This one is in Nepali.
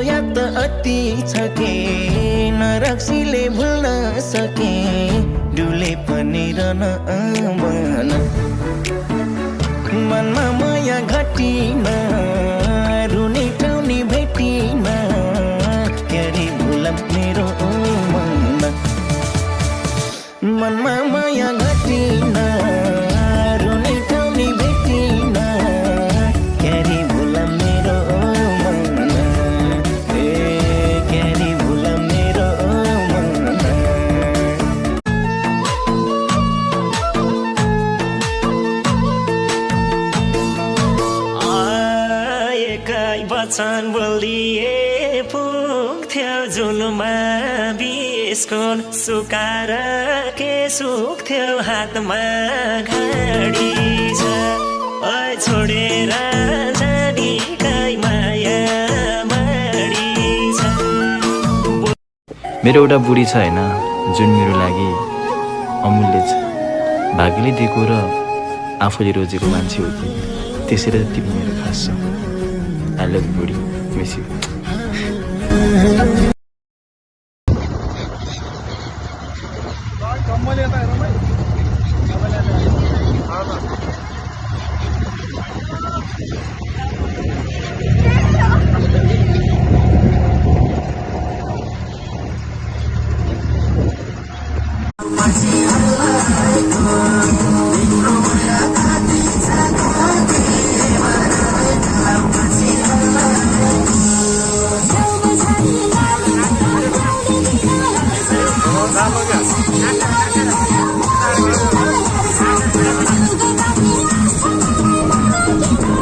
याद त अति छ के नरक्सीले भुल्न सके डुले पनि रहन मन मनमा माया घटिन रुने टाउने भेटिन क्यारे भुलम मेरो मन मनमा माया घटिन रुने टाउने भेटिन क्यारे भुलम मेरो मन क्यारे भुलम मेरो मन आएकै वचन बोलिए पुग्थ्यो जुलुमा बिस्कुट सुकाएर के सुक्थ्यो हातमा घडी छ ओइ छोडेर जानेकै माया बढी छ। मेरो एउटा बुढी छ हैन जुन मेरो लागि अमूल्य छ भाग्यले दिएको र आफूले रोजेको मान्छे हो कि त्यसैले तिमी मेरो खास छौ। आई लभ बुढी मिस यू।